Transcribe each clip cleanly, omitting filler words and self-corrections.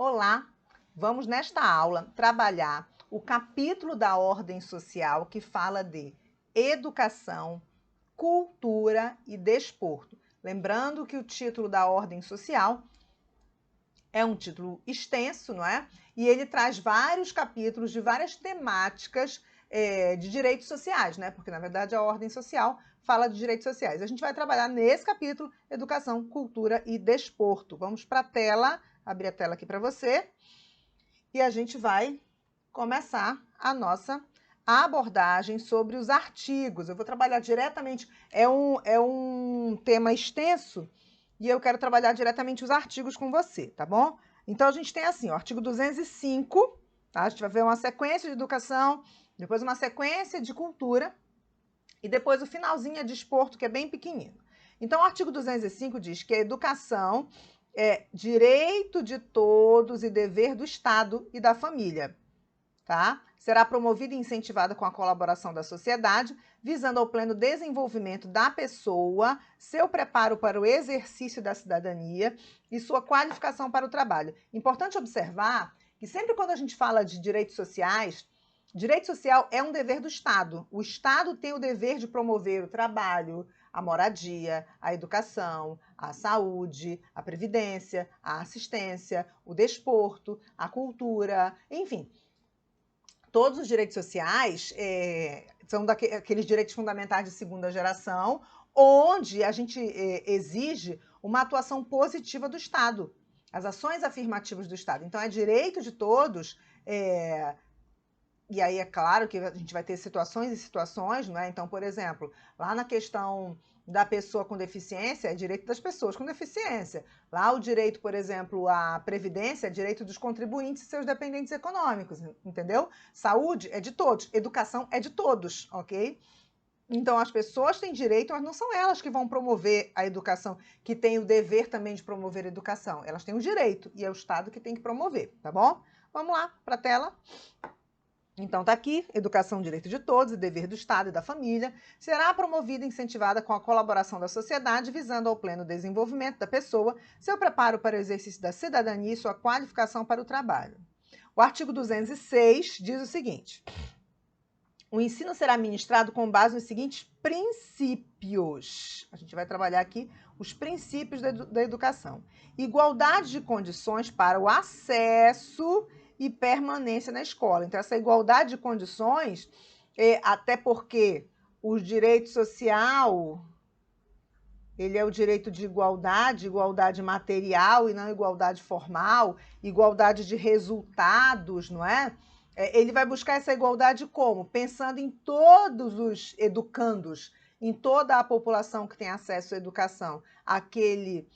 Olá! Vamos nesta aula trabalhar o capítulo da ordem social que fala de educação, cultura e desporto. Lembrando que o título da ordem social é um título extenso, não é? E ele traz vários capítulos de várias temáticas de direitos sociais, né? Porque, na verdade, a ordem social fala de direitos sociais. A gente vai trabalhar nesse capítulo educação, cultura e desporto. Vamos para a tela, abrir a tela aqui para você. E a gente vai começar a nossa abordagem sobre os artigos. Eu vou trabalhar diretamente, é um tema extenso, e eu quero trabalhar diretamente os artigos com você, tá bom? Então, a gente tem assim, o artigo 205, tá? A gente vai ver uma sequência de educação, depois uma sequência de cultura, e depois o finalzinho é desporto, que é bem pequenino. Então, o artigo 205 diz que a educação é direito de todos e dever do Estado e da família, tá? Será promovida e incentivada com a colaboração da sociedade, visando ao pleno desenvolvimento da pessoa, seu preparo para o exercício da cidadania e sua qualificação para o trabalho. Importante observar que sempre quando a gente fala de direitos sociais, direito social é um dever do Estado. O Estado tem o dever de promover o trabalho, a moradia, a educação, a saúde, a previdência, a assistência, o desporto, a cultura, enfim. Todos os direitos sociais são aqueles direitos fundamentais de segunda geração, onde a gente exige uma atuação positiva do Estado, as ações afirmativas do Estado. Então, é direito de todos, e aí é claro que a gente vai ter situações e situações, não é? Então, por exemplo, lá na questão da pessoa com deficiência, é direito das pessoas com deficiência. Lá o direito, por exemplo, à previdência é direito dos contribuintes e seus dependentes econômicos, entendeu? Saúde é de todos, educação é de todos, ok? Então, as pessoas têm direito, mas não são elas que vão promover a educação, que têm o dever também de promover a educação. Elas têm o direito, e é o Estado que tem que promover, tá bom? Vamos lá para a tela. Então, está aqui, educação, direito de todos e dever do Estado e da família, será promovida e incentivada com a colaboração da sociedade, visando ao pleno desenvolvimento da pessoa, seu preparo para o exercício da cidadania e sua qualificação para o trabalho. O artigo 206 diz o seguinte: o ensino será ministrado com base nos seguintes princípios. A gente vai trabalhar aqui os princípios da educação. Igualdade de condições para o acesso e permanência na escola. Então, essa igualdade de condições, até porque o direito social, ele é o direito de igualdade, igualdade material e não igualdade formal, igualdade de resultados, não é? Ele vai buscar essa igualdade como? Pensando em todos os educandos, em toda a população que tem acesso à educação. Aquele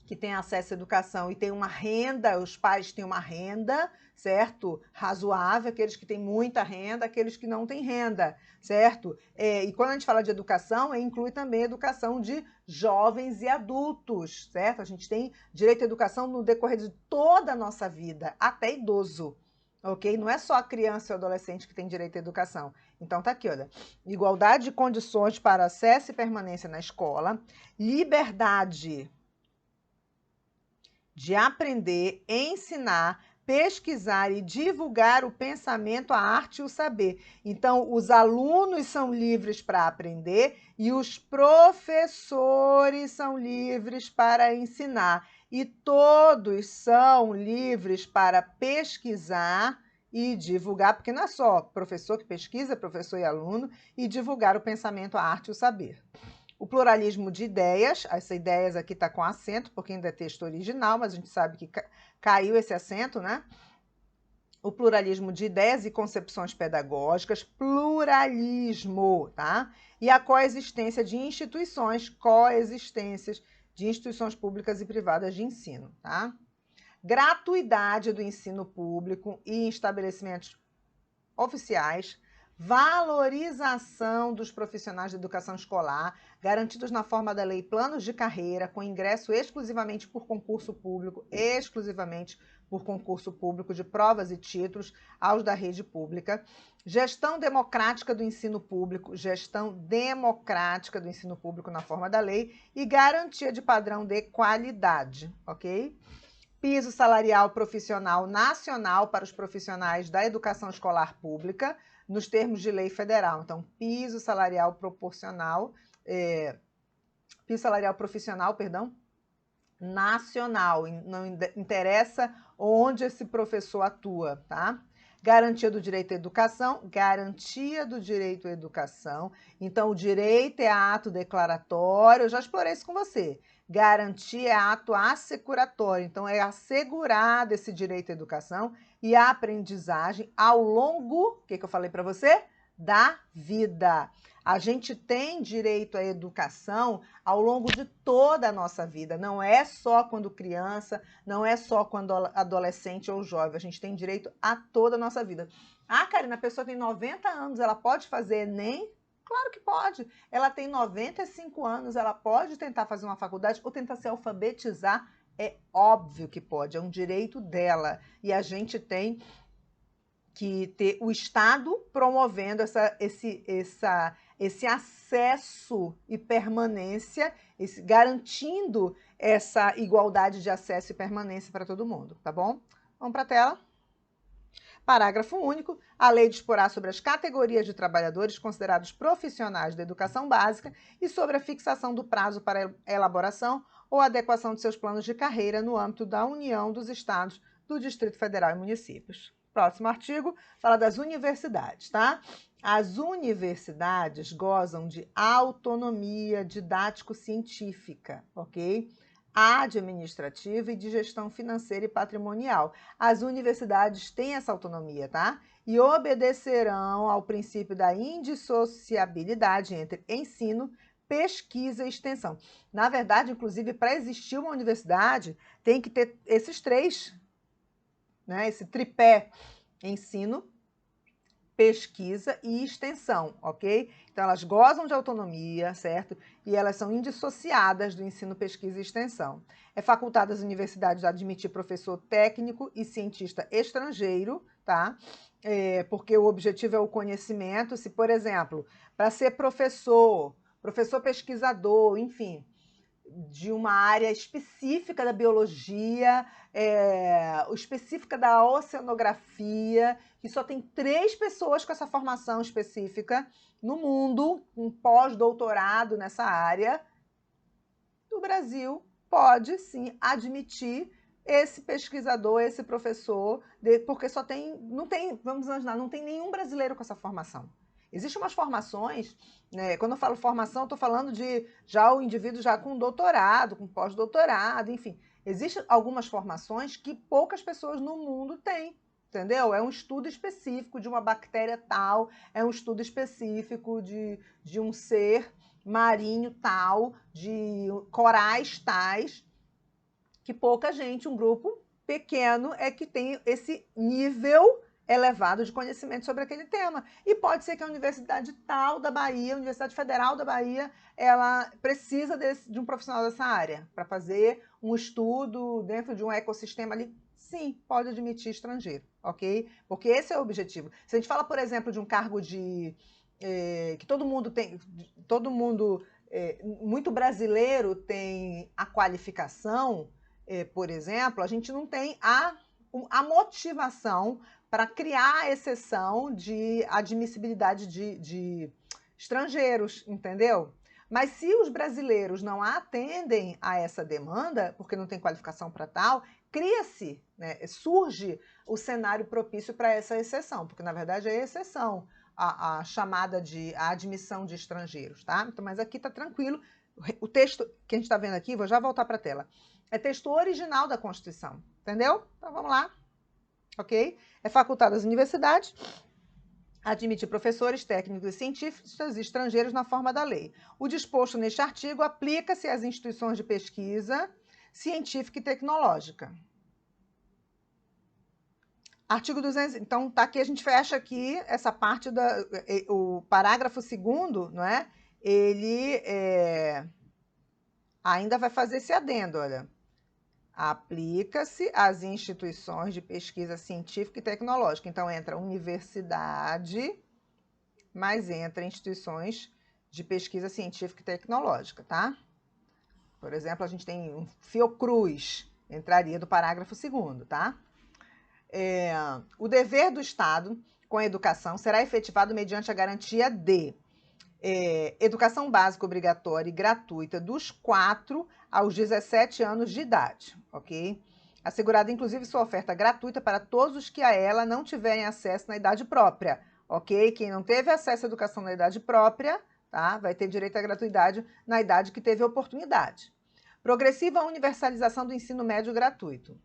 que tem acesso à educação e tem uma renda, os pais têm uma renda, certo? Razoável, aqueles que têm muita renda, aqueles que não têm renda, certo? E quando a gente fala de educação, inclui também a educação de jovens e adultos, certo? A gente tem direito à educação no decorrer de toda a nossa vida, até idoso, ok? Não é só a criança e o adolescente que tem direito à educação. Então tá aqui, olha, igualdade de condições para acesso e permanência na escola, liberdade de aprender, ensinar, pesquisar e divulgar o pensamento, a arte e o saber. Então, os alunos são livres para aprender e os professores são livres para ensinar. E todos são livres para pesquisar e divulgar, porque não é só professor que pesquisa, professor e aluno, e divulgar o pensamento, a arte e o saber. O pluralismo de ideias, essa ideias aqui está com acento, porque ainda é texto original, mas a gente sabe que caiu esse acento, né? O pluralismo de ideias e concepções pedagógicas, pluralismo, tá? E a coexistência de coexistências de instituições públicas e privadas de ensino, tá? Gratuidade do ensino público e em estabelecimentos oficiais, valorização dos profissionais de educação escolar, garantidos na forma da lei planos de carreira, com ingresso exclusivamente por concurso público de provas e títulos aos da rede pública, gestão democrática do ensino público na forma da lei e garantia de padrão de qualidade, ok? piso salarial profissional nacional para os profissionais da educação escolar pública, nos termos de lei federal. Então, piso salarial profissional, perdão, nacional, não interessa onde esse professor atua, tá? Garantia do direito à educação, garantia do direito à educação. Então, o direito é ato declaratório, eu já explorei isso com você. Garantia é ato assecuratório, então é assegurado esse direito à educação e à aprendizagem ao longo, o que eu falei para você? Da vida. A gente tem direito à educação ao longo de toda a nossa vida, não é só quando criança, não é só quando adolescente ou jovem, a gente tem direito a toda a nossa vida. Ah, Karina, a pessoa tem 90 anos, ela pode fazer Enem? Claro que pode. Ela tem 95 anos, ela pode tentar fazer uma faculdade ou tentar se alfabetizar? É óbvio que pode, é um direito dela. E a gente tem que ter o Estado promovendo esse acesso e permanência, garantindo essa igualdade de acesso e permanência para todo mundo, tá bom? Vamos para a tela. Parágrafo único. A lei disporá sobre as categorias de trabalhadores considerados profissionais da educação básica e sobre a fixação do prazo para elaboração ou adequação de seus planos de carreira no âmbito da União dos Estados, do Distrito Federal e municípios. Próximo artigo fala das universidades, tá? As universidades gozam de autonomia didático-científica, ok? Administrativa e de gestão financeira e patrimonial. As universidades têm essa autonomia, tá? E obedecerão ao princípio da indissociabilidade entre ensino, pesquisa e extensão. Na verdade, inclusive, para existir uma universidade, tem que ter esses três, né? Esse tripé: ensino, pesquisa e extensão, ok? Então, elas gozam de autonomia, certo? E elas são indissociadas do ensino, pesquisa e extensão. É facultado às universidades a admitir professor técnico e cientista estrangeiro, tá? Porque o objetivo é o conhecimento. Se, por exemplo, para ser professor pesquisador, enfim, de uma área específica da biologia, específica da oceanografia, que só tem 3 pessoas com essa formação específica no mundo, um pós-doutorado nessa área, o Brasil pode sim admitir esse pesquisador, esse professor, porque vamos imaginar, não tem nenhum brasileiro com essa formação. Existem umas formações, né, quando eu falo formação, estou falando de já o indivíduo já com doutorado, com pós-doutorado, enfim. Existem algumas formações que poucas pessoas no mundo têm, entendeu? É um estudo específico de uma bactéria tal, é um estudo específico de um ser marinho tal, de corais tais, que pouca gente, um grupo pequeno, é que tem esse nível elevado de conhecimento sobre aquele tema. E pode ser que a Universidade tal da Bahia, a Universidade Federal da Bahia, ela precisa de um profissional dessa área para fazer um estudo dentro de um ecossistema ali. Sim, pode admitir estrangeiro, ok? Porque esse é o objetivo. Se a gente fala, por exemplo, de um cargo que todo mundo tem, muito brasileiro tem a qualificação, por exemplo, a gente não tem a motivação para criar a exceção de admissibilidade de estrangeiros, entendeu? Mas se os brasileiros não atendem a essa demanda, porque não tem qualificação para tal, cria-se, né, surge o cenário propício para essa exceção, porque na verdade é exceção a chamada de a admissão de estrangeiros, tá? Então, mas aqui tá tranquilo. O texto que a gente está vendo aqui, vou já voltar para a tela, é texto original da Constituição, entendeu? Então vamos lá, ok? É facultado às universidades admitir professores, técnicos e cientistas estrangeiros na forma da lei. O disposto neste artigo aplica-se às instituições de pesquisa científica e tecnológica. Artigo 200, então tá aqui, a gente fecha aqui essa parte o parágrafo 2º, não é? Ele ainda vai fazer esse adendo, olha. Aplica-se às instituições de pesquisa científica e tecnológica. Então, entra universidade, mas entra instituições de pesquisa científica e tecnológica, tá? Por exemplo, a gente tem um Fiocruz, entraria do parágrafo 2º, tá? O dever do Estado com a educação será efetivado mediante a garantia de educação básica obrigatória e gratuita dos 4 aos 17 anos de idade, ok? Assegurada, inclusive, sua oferta gratuita para todos os que a ela não tiverem acesso na idade própria, ok? Quem não teve acesso à educação na idade própria, tá? Vai ter direito à gratuidade na idade que teve oportunidade. Progressiva universalização do ensino médio gratuito.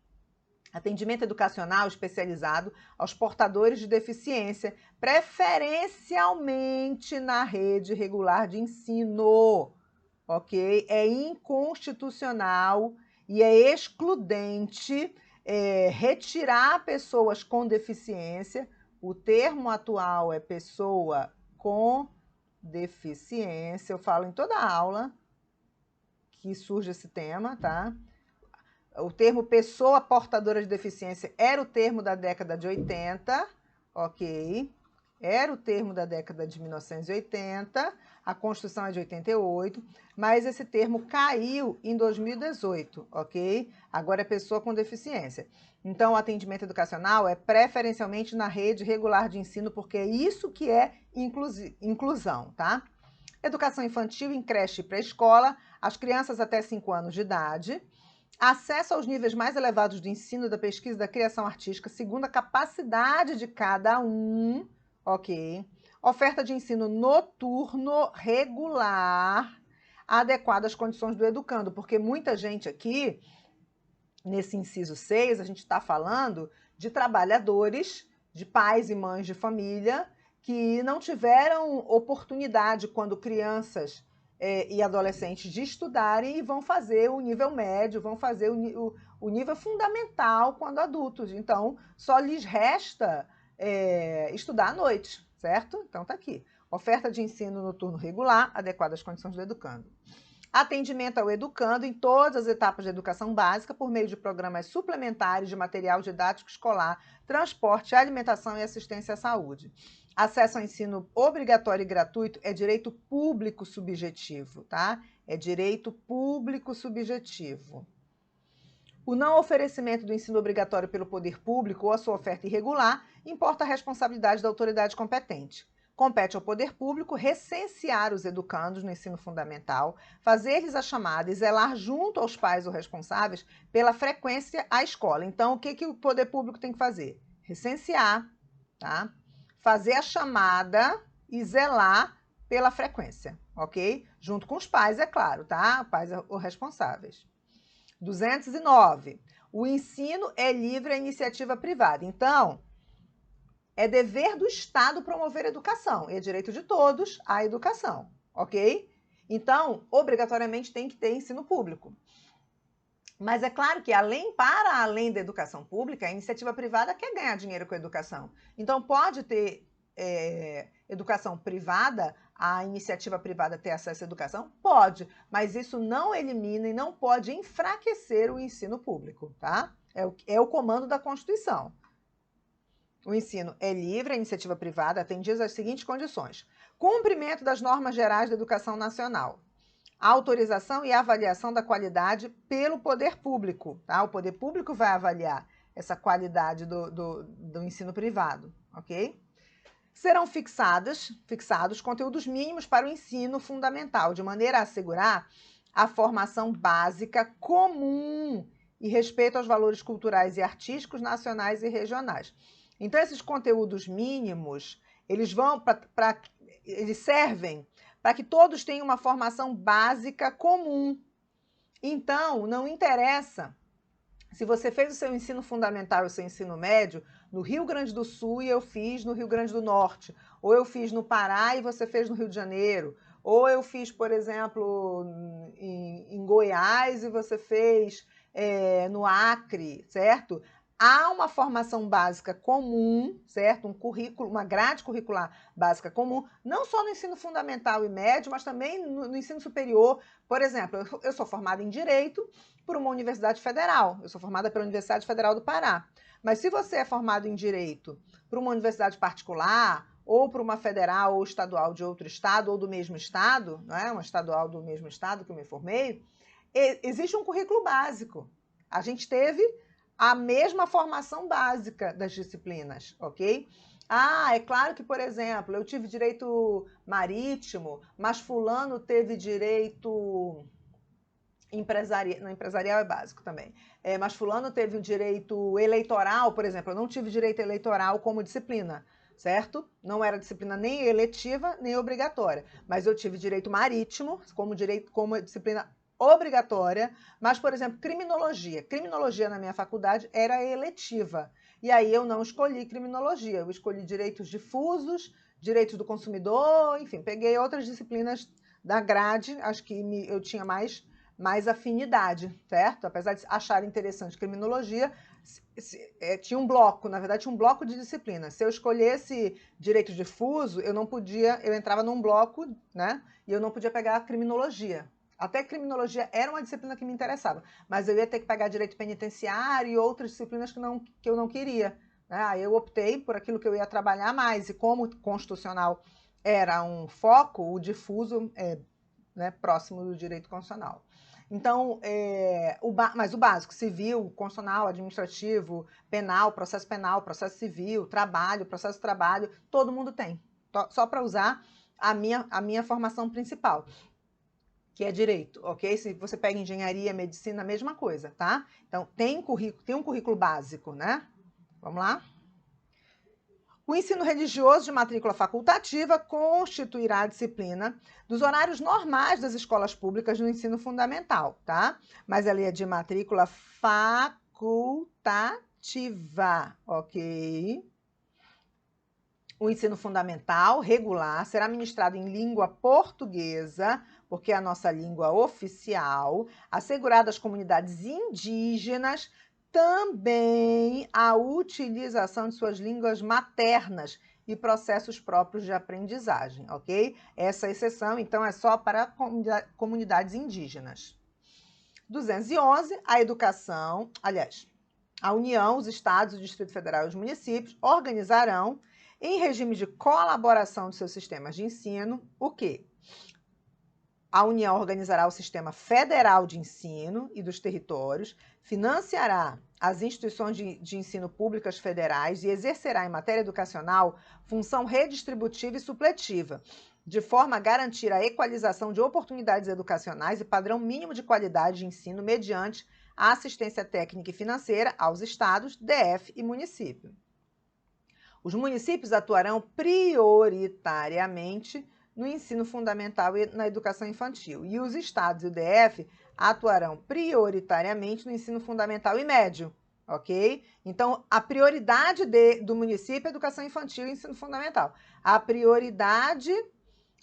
Atendimento educacional especializado aos portadores de deficiência, preferencialmente na rede regular de ensino, ok? É inconstitucional e é excludente retirar pessoas com deficiência. O termo atual é pessoa com deficiência. Eu falo em toda a aula que surge esse tema, tá? O termo pessoa portadora de deficiência era o termo da década de 80, ok? Era o termo da década de 1980, a Constituição é de 88, mas esse termo caiu em 2018, ok? Agora é pessoa com deficiência. Então, o atendimento educacional é preferencialmente na rede regular de ensino, porque é isso que é inclusão, tá? Educação infantil em creche e pré-escola, as crianças até 5 anos de idade. Acesso aos níveis mais elevados do ensino, da pesquisa e da criação artística, segundo a capacidade de cada um, ok? Oferta de ensino noturno regular, adequada às condições do educando, porque muita gente aqui, nesse inciso 6, a gente está falando de trabalhadores, de pais e mães de família, que não tiveram oportunidade quando crianças e adolescentes de estudarem e vão fazer o nível médio, vão fazer o nível fundamental quando adultos. Então, só lhes resta estudar à noite, certo? Então, tá aqui. Oferta de ensino noturno regular, adequada às condições do educando. Atendimento ao educando em todas as etapas da educação básica por meio de programas suplementares de material didático escolar, transporte, alimentação e assistência à saúde. Acesso ao ensino obrigatório e gratuito é direito público subjetivo, tá? É direito público subjetivo. O não oferecimento do ensino obrigatório pelo poder público ou a sua oferta irregular importa a responsabilidade da autoridade competente. Compete ao poder público recensear os educandos no ensino fundamental, fazer-lhes a chamada e zelar junto aos pais ou responsáveis pela frequência à escola. Então, o que o poder público tem que fazer? Recensear, tá? Fazer a chamada e zelar pela frequência, ok? Junto com os pais, é claro, tá? Pais ou responsáveis. 209. O ensino é livre à iniciativa privada. Então, é dever do Estado promover a educação. E é direito de todos à educação, ok? Então, obrigatoriamente tem que ter ensino público. Mas é claro que, para além da educação pública, a iniciativa privada quer ganhar dinheiro com a educação. Então, pode ter educação privada, a iniciativa privada ter acesso à educação? Pode, mas isso não elimina e não pode enfraquecer o ensino público, tá? É o comando da Constituição. O ensino é livre, a iniciativa privada, atendidas às seguintes condições: cumprimento das normas gerais da educação nacional, autorização e avaliação da qualidade pelo poder público, tá? O poder público vai avaliar essa qualidade do ensino privado, ok? Serão fixados conteúdos mínimos para o ensino fundamental, de maneira a assegurar a formação básica comum e respeito aos valores culturais e artísticos nacionais e regionais. Então, esses conteúdos mínimos, eles servem para que todos tenham uma formação básica comum. Então, não interessa se você fez o seu ensino fundamental e o seu ensino médio no Rio Grande do Sul e eu fiz no Rio Grande do Norte, ou eu fiz no Pará e você fez no Rio de Janeiro, ou eu fiz, por exemplo, em Goiás e você fez no Acre, certo? Há uma formação básica comum, certo? Um currículo, uma grade curricular básica comum, não só no ensino fundamental e médio, mas também no ensino superior. Por exemplo, eu sou formada em Direito por uma universidade federal. Eu sou formada pela Universidade Federal do Pará. Mas se você é formado em Direito por uma universidade particular, ou por uma federal ou estadual de outro estado, ou do mesmo estado, não é? Uma estadual do mesmo estado que eu me formei, existe um currículo básico. A gente teve a mesma formação básica das disciplinas, ok? Ah, é claro que, por exemplo, eu tive direito marítimo, mas fulano teve direito empresarial, não, empresarial é básico também. Mas fulano teve o direito eleitoral, por exemplo, eu não tive direito eleitoral como disciplina, certo? Não era disciplina nem eletiva, nem obrigatória, mas eu tive direito marítimo como disciplina obrigatória, mas, por exemplo, criminologia. Criminologia na minha faculdade era eletiva. E aí eu não escolhi criminologia, eu escolhi direitos difusos, direitos do consumidor, enfim, peguei outras disciplinas da grade, acho que eu tinha mais afinidade, certo? Apesar de achar interessante criminologia, tinha um bloco, na verdade tinha um bloco de disciplina. Se eu escolhesse direito difuso, eu não podia, eu entrava num bloco, né? E eu não podia pegar criminologia. Até criminologia era uma disciplina que me interessava, mas eu ia ter que pegar direito penitenciário e outras disciplinas que eu não queria. Né? Aí eu optei por aquilo que eu ia trabalhar mais, e como constitucional era um foco, o difuso né, próximo do direito constitucional. Então, mas o básico, civil, constitucional, administrativo, penal, processo civil, trabalho, processo de trabalho, todo mundo tem. Só para usar a minha formação principal, que é direito, ok? Se você pega engenharia, medicina, a mesma coisa, tá? Então, tem um currículo básico, né? Vamos lá? O ensino religioso de matrícula facultativa constituirá a disciplina dos horários normais das escolas públicas no ensino fundamental, tá? Mas ela é de matrícula facultativa, ok? O ensino fundamental regular será ministrado em língua portuguesa, porque é a nossa língua oficial, assegurado às comunidades indígenas também a utilização de suas línguas maternas e processos próprios de aprendizagem, ok? Essa exceção, então, é só para comunidades indígenas. 211, a educação, aliás, a União, os estados, o Distrito Federal e os municípios organizarão, em regime de colaboração de seus sistemas de ensino, o quê? A União organizará o Sistema Federal de Ensino e dos territórios, financiará as instituições de ensino públicas federais e exercerá em matéria educacional função redistributiva e supletiva, de forma a garantir a equalização de oportunidades educacionais e padrão mínimo de qualidade de ensino mediante a assistência técnica e financeira aos estados, DF e município. Os municípios atuarão prioritariamente no ensino fundamental e na educação infantil. E os estados e o DF atuarão prioritariamente no ensino fundamental e médio, ok? Então, a prioridade do município é educação infantil e ensino fundamental. A prioridade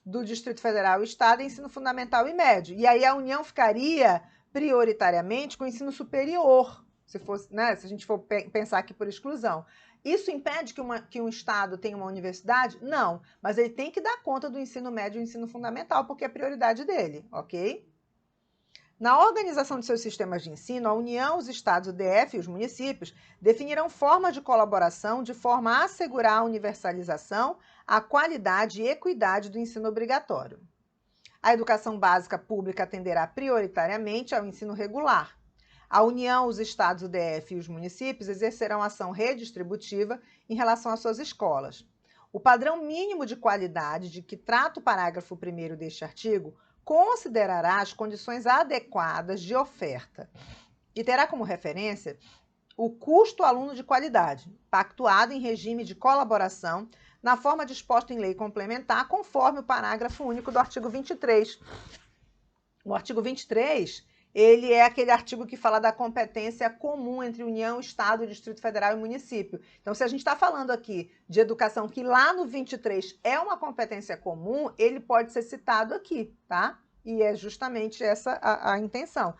do Distrito Federal e Estado é ensino fundamental e médio. E aí a União ficaria prioritariamente com o ensino superior, se a gente for pensar aqui por exclusão. Isso impede que um estado tenha uma universidade? Não, mas ele tem que dar conta do ensino médio e do ensino fundamental, porque é prioridade dele, ok? Na organização de seus sistemas de ensino, a União, os estados, o DF e os municípios definirão formas de colaboração de forma a assegurar a universalização, a qualidade e equidade do ensino obrigatório. A educação básica pública atenderá prioritariamente ao ensino regular. A União, os estados, o DF e os municípios exercerão ação redistributiva em relação às suas escolas. O padrão mínimo de qualidade de que trata o parágrafo 1º deste artigo considerará as condições adequadas de oferta e terá como referência o custo aluno de qualidade, pactuado em regime de colaboração na forma disposta em lei complementar, conforme o parágrafo único do artigo 23. O artigo 23... ele é aquele artigo que fala da competência comum entre União, Estado, Distrito Federal e município. Então, se a gente está falando aqui de educação que lá no 23 é uma competência comum, ele pode ser citado aqui, tá? E é justamente essa a intenção.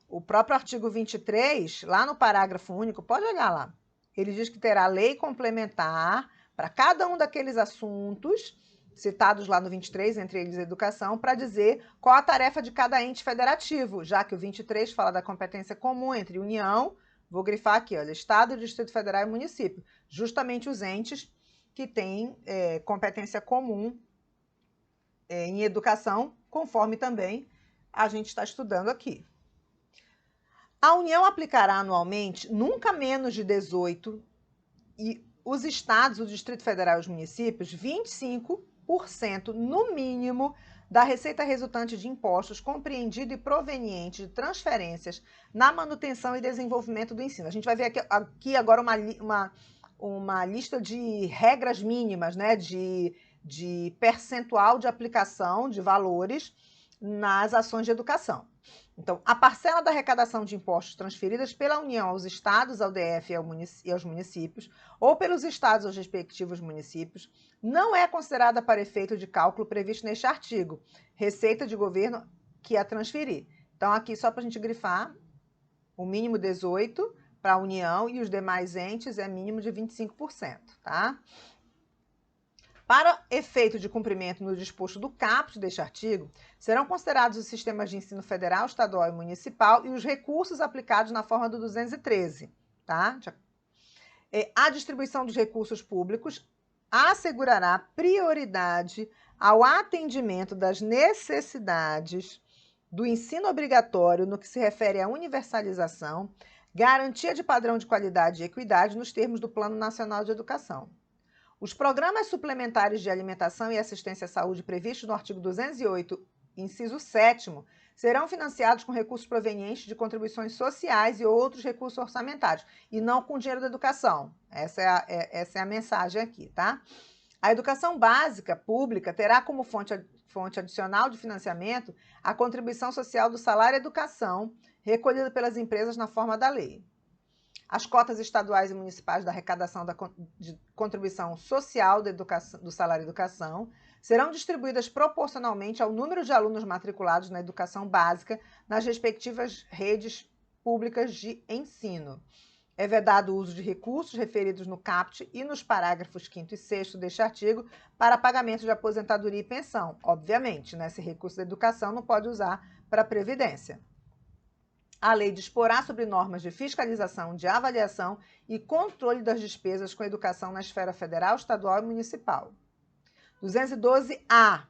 O próprio artigo 23, lá no parágrafo único, pode olhar lá, ele diz que terá lei complementar para cada um daqueles assuntos citados lá no 23, entre eles educação, para dizer qual a tarefa de cada ente federativo, já que o 23 fala da competência comum entre União, vou grifar aqui, olha, Estado, Distrito Federal e município, justamente os entes que têm competência comum em educação, conforme também a gente está estudando aqui. A União aplicará anualmente nunca menos de 18 e os estados, o Distrito Federal e os municípios, 25% no mínimo da receita resultante de impostos compreendido e proveniente de transferências na manutenção e desenvolvimento do ensino. A gente vai ver aqui agora uma lista de regras mínimas, né, de percentual de aplicação de valores nas ações de educação. Então, a parcela da arrecadação de impostos transferidas pela União aos estados, ao DF e aos municípios, ou pelos estados aos respectivos municípios, não é considerada para efeito de cálculo previsto neste artigo, receita de governo que a transferir. Então, aqui só para a gente grifar, o mínimo 18% para a União e os demais entes é mínimo de 25%, tá? Para efeito de cumprimento no disposto do caput deste artigo, serão considerados os sistemas de ensino federal, estadual e municipal e os recursos aplicados na forma do 213, tá? A distribuição dos recursos públicos assegurará prioridade ao atendimento das necessidades do ensino obrigatório no que se refere à universalização, garantia de padrão de qualidade e equidade nos termos do Plano Nacional de Educação. Os programas suplementares de alimentação e assistência à saúde previstos no artigo 208, inciso 7º, serão financiados com recursos provenientes de contribuições sociais e outros recursos orçamentários, e não com dinheiro da educação. Essa é a mensagem aqui, tá? A educação básica pública terá como fonte adicional de financiamento a contribuição social do salário educação, recolhida pelas empresas na forma da lei. As cotas estaduais e municipais da arrecadação de contribuição social do salário educação serão distribuídas proporcionalmente ao número de alunos matriculados na educação básica nas respectivas redes públicas de ensino. É vedado o uso de recursos referidos no caput e nos parágrafos 5º e 6º deste artigo para pagamento de aposentadoria e pensão. Obviamente, né, esse recurso da educação não pode usar para a previdência. A lei disporá sobre normas de fiscalização, de avaliação e controle das despesas com educação na esfera federal, estadual e municipal. 212-A.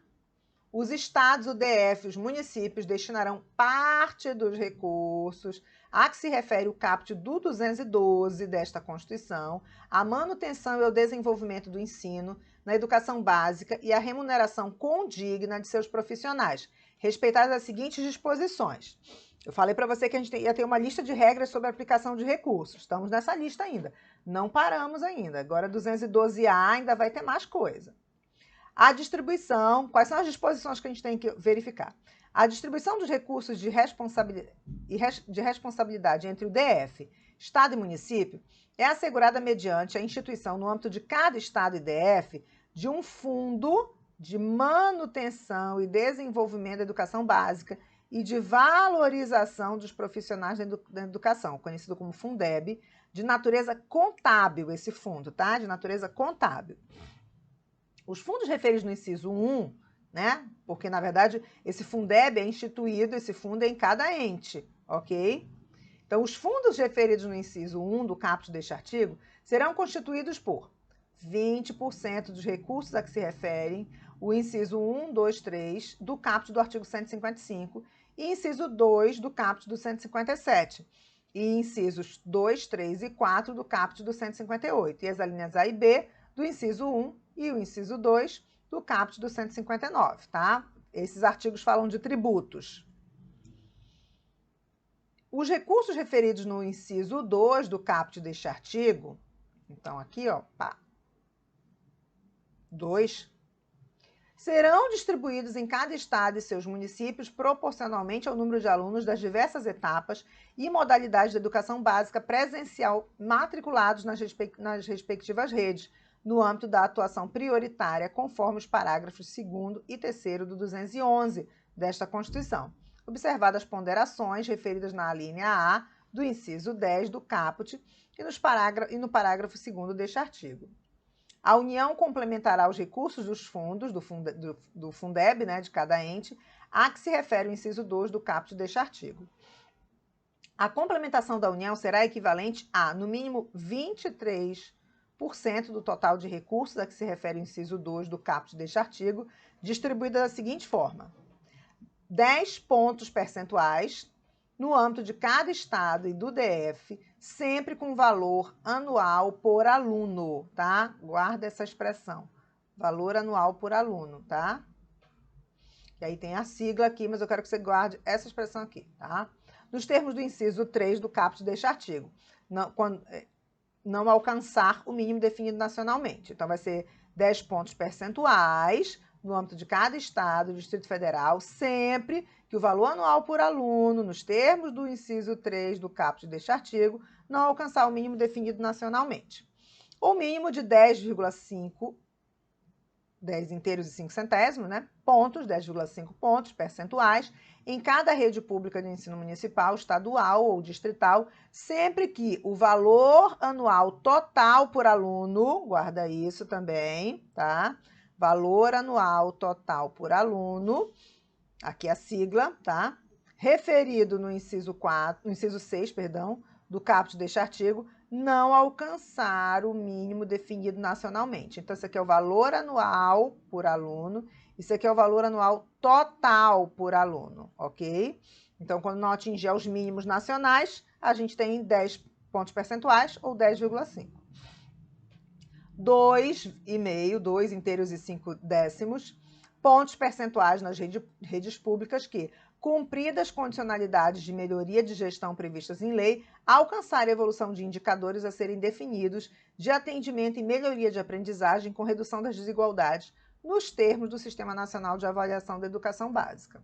Os estados, o DF e os municípios destinarão parte dos recursos a que se refere o caput do 212 desta Constituição à manutenção e ao desenvolvimento do ensino na educação básica e à remuneração condigna de seus profissionais, respeitadas as seguintes disposições. Eu falei para você que a gente ia ter uma lista de regras sobre a aplicação de recursos. Estamos nessa lista ainda. Não paramos ainda. Agora, 212-A ainda vai ter mais coisa. A distribuição, quais são as disposições que a gente tem que verificar? A distribuição dos recursos de responsabilidade entre o DF, Estado e município é assegurada mediante a instituição, no âmbito de cada Estado e DF, de um fundo de manutenção e desenvolvimento da educação básica e de valorização dos profissionais da educação, conhecido como Fundeb, de natureza contábil, esse fundo, tá? De natureza contábil. Os fundos referidos no inciso 1, né? Porque, na verdade, esse Fundeb é instituído, esse fundo é em cada ente, ok? Então, os fundos referidos no inciso 1 do caput deste artigo serão constituídos por 20% dos recursos a que se referem o inciso 1, 2, 3 do caput do artigo 155 e inciso 2 do caput do 157 e incisos 2, 3 e 4 do caput do 158 e as alíneas A e B do inciso 1 e o inciso 2 do caput do 159, tá? Esses artigos falam de tributos. Os recursos referidos no inciso 2 do caput deste artigo, então aqui, ó, pá, 2, serão distribuídos em cada estado e seus municípios proporcionalmente ao número de alunos das diversas etapas e modalidades de educação básica presencial matriculados nas respectivas redes, no âmbito da atuação prioritária, conforme os parágrafos 2º e 3º do 211 desta Constituição, observadas as ponderações referidas na alínea A do inciso 10 do caput e no parágrafo 2º deste artigo. A União complementará os recursos dos fundos do Fundeb, né, de cada ente, a que se refere o inciso 2 do caput deste artigo. A complementação da União será equivalente a, no mínimo, 23% do total de recursos a que se refere o inciso 2 do caput deste artigo, distribuída da seguinte forma: 10 pontos percentuais no âmbito de cada estado e do DF, sempre com valor anual por aluno, tá? Guarda essa expressão, valor anual por aluno, tá? E aí tem a sigla aqui, mas eu quero que você guarde essa expressão aqui, tá? Nos termos do inciso 3 do caput deste artigo, não alcançar o mínimo definido nacionalmente. Então, vai ser 10 pontos percentuais no âmbito de cada estado e Distrito Federal, sempre que o valor anual por aluno, nos termos do inciso 3 do caput deste artigo, não alcançar o mínimo definido nacionalmente. O mínimo de 10,5 10 inteiros e 5 centésimos, né? Pontos, 10,5 pontos percentuais, em cada rede pública de ensino municipal, estadual ou distrital, sempre que o valor anual total por aluno, guarda isso também, tá? Valor anual total por aluno, aqui a sigla, tá? Referido no inciso 6, do caput deste artigo, não alcançar o mínimo definido nacionalmente. Então, isso aqui é o valor anual por aluno, isso aqui é o valor anual total por aluno, ok? Então, quando não atingir os mínimos nacionais, a gente tem 10 pontos percentuais ou 10,5. 2,5, 2 inteiros e 5 décimos, pontos percentuais nas redes públicas que, cumpridas condicionalidades de melhoria de gestão previstas em lei, alcançar a evolução de indicadores a serem definidos de atendimento e melhoria de aprendizagem com redução das desigualdades, nos termos do Sistema Nacional de Avaliação da Educação Básica.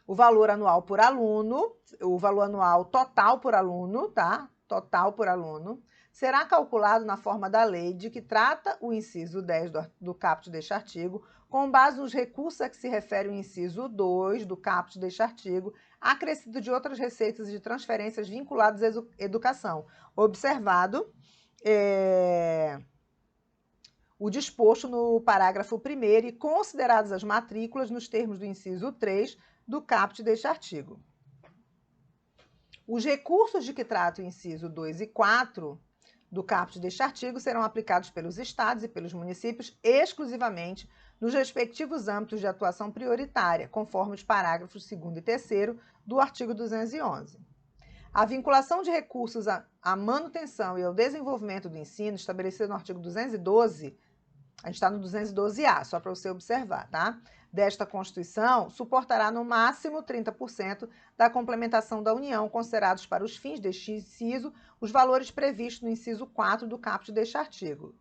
O valor anual por aluno, o valor anual total por aluno, tá? Total por aluno, será calculado na forma da lei de que trata o inciso 10 do caput deste artigo, com base nos recursos a que se refere o inciso 2 do caput deste artigo, acrescido de outras receitas de transferências vinculadas à educação. Observado o disposto no parágrafo 1º e consideradas as matrículas nos termos do inciso 3 do caput deste artigo. Os recursos de que trata o inciso 2 e 4 do caput deste artigo serão aplicados pelos estados e pelos municípios exclusivamente nos respectivos âmbitos de atuação prioritária, conforme os parágrafos 2º e 3º do artigo 211. A vinculação de recursos à manutenção e ao desenvolvimento do ensino, estabelecida no artigo 212, a gente está no 212A, só para você observar, tá? Desta Constituição, suportará no máximo 30% da complementação da União, considerados para os fins deste inciso os valores previstos no inciso 4 do caput deste artigo.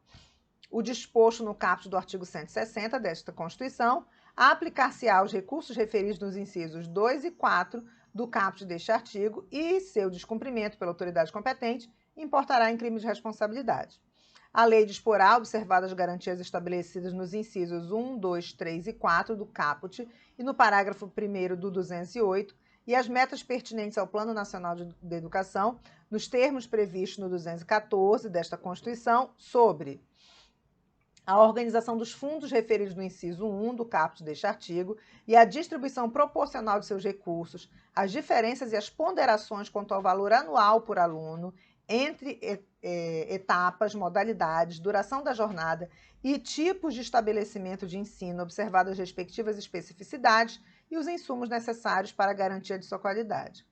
O disposto no caput do artigo 160 desta Constituição, aplicar-se-á aos recursos referidos nos incisos 2 e 4 do caput deste artigo e seu descumprimento pela autoridade competente importará em crime de responsabilidade. A lei disporá, observadas as garantias estabelecidas nos incisos 1, 2, 3 e 4 do caput e no parágrafo 1º do 208, e as metas pertinentes ao Plano Nacional de Educação, nos termos previstos no 214 desta Constituição, sobre a organização dos fundos referidos no inciso 1 do caput deste artigo e a distribuição proporcional de seus recursos, as diferenças e as ponderações quanto ao valor anual por aluno, entre etapas, modalidades, duração da jornada e tipos de estabelecimento de ensino, observadas as respectivas especificidades e os insumos necessários para a garantia de sua qualidade.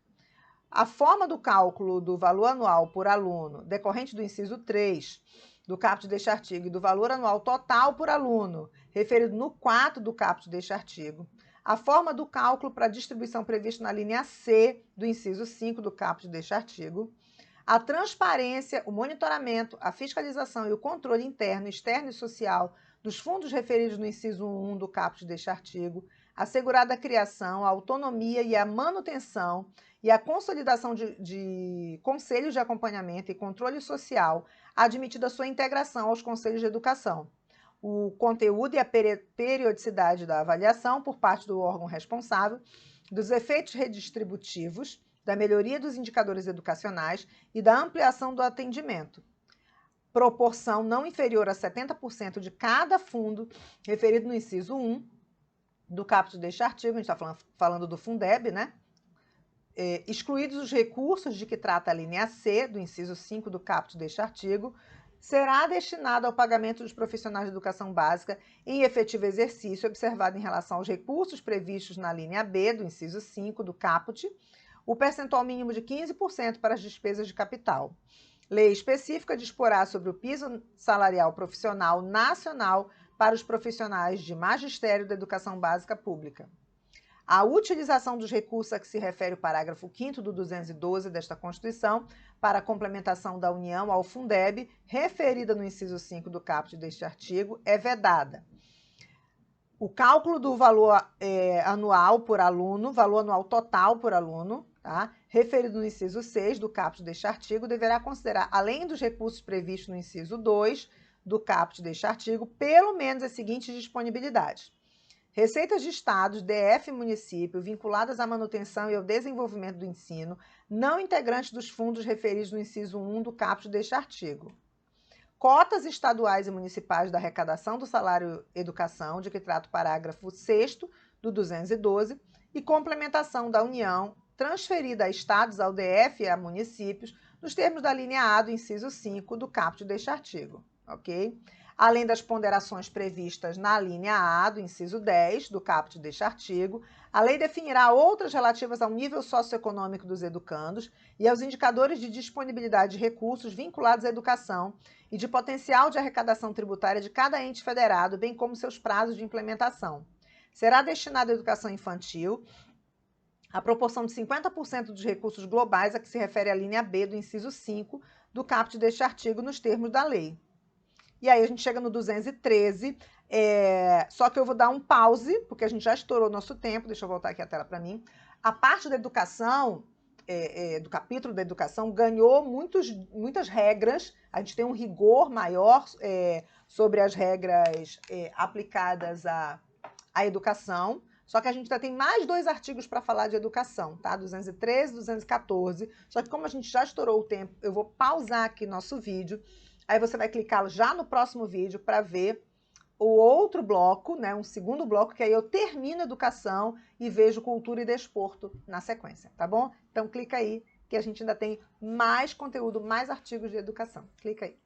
A forma do cálculo do valor anual por aluno, decorrente do inciso 3 do caput deste artigo e do valor anual total por aluno, referido no 4 do caput deste artigo, a forma do cálculo para a distribuição prevista na linha C do inciso 5 do caput deste artigo, a transparência, o monitoramento, a fiscalização e o controle interno, externo e social dos fundos referidos no inciso 1 do caput deste artigo, assegurada a criação, a autonomia e a manutenção e a consolidação de conselhos de acompanhamento e controle social, admitida sua integração aos conselhos de educação, o conteúdo e a periodicidade da avaliação por parte do órgão responsável, dos efeitos redistributivos, da melhoria dos indicadores educacionais e da ampliação do atendimento. Proporção não inferior a 70% de cada fundo referido no inciso 1 do caput deste artigo, a gente está falando do Fundeb, né? Excluídos os recursos de que trata a linha C do inciso 5 do caput deste artigo, será destinado ao pagamento dos profissionais de educação básica em efetivo exercício, observado em relação aos recursos previstos na linha B do inciso 5 do caput, o percentual mínimo de 15% para as despesas de capital. Lei específica disporá sobre o piso salarial profissional nacional para os profissionais de magistério da educação básica pública. A utilização dos recursos a que se refere o parágrafo 5º do 212 desta Constituição para a complementação da União ao Fundeb, referida no inciso 5 do caput deste artigo, é vedada. O cálculo do valor anual por aluno, valor anual total por aluno, tá? Referido no inciso 6 do caput deste artigo, deverá considerar, além dos recursos previstos no inciso 2 do caput deste artigo, pelo menos as seguintes disponibilidades: receitas de estados, DF e município, vinculadas à manutenção e ao desenvolvimento do ensino, não integrantes dos fundos referidos no inciso 1 do caput deste artigo. Cotas estaduais e municipais da arrecadação do salário educação, de que trata o parágrafo 6º do 212, e complementação da União, transferida a estados, ao DF e a municípios, nos termos da linha A do inciso 5 do caput deste artigo, ok? Além das ponderações previstas na linha A do inciso 10 do caput deste artigo, a lei definirá outras relativas ao nível socioeconômico dos educandos e aos indicadores de disponibilidade de recursos vinculados à educação e de potencial de arrecadação tributária de cada ente federado, bem como seus prazos de implementação. Será destinada à educação infantil a proporção de 50% dos recursos globais a que se refere a linha B do inciso 5 do caput deste artigo nos termos da lei. E aí a gente chega no 213, só que eu vou dar um pause, porque a gente já estourou nosso tempo, deixa eu voltar aqui a tela para mim. A parte da educação, do capítulo da educação, ganhou muitas regras, a gente tem um rigor maior sobre as regras aplicadas à educação, só que a gente ainda tem mais 2 artigos para falar de educação, tá? 213 e 214, só que como a gente já estourou o tempo, eu vou pausar aqui nosso vídeo. Aí você vai clicar já no próximo vídeo para ver o outro bloco, né, um segundo bloco, que aí eu termino educação e vejo cultura e desporto na sequência, tá bom? Então clica aí que a gente ainda tem mais conteúdo, mais artigos de educação. Clica aí.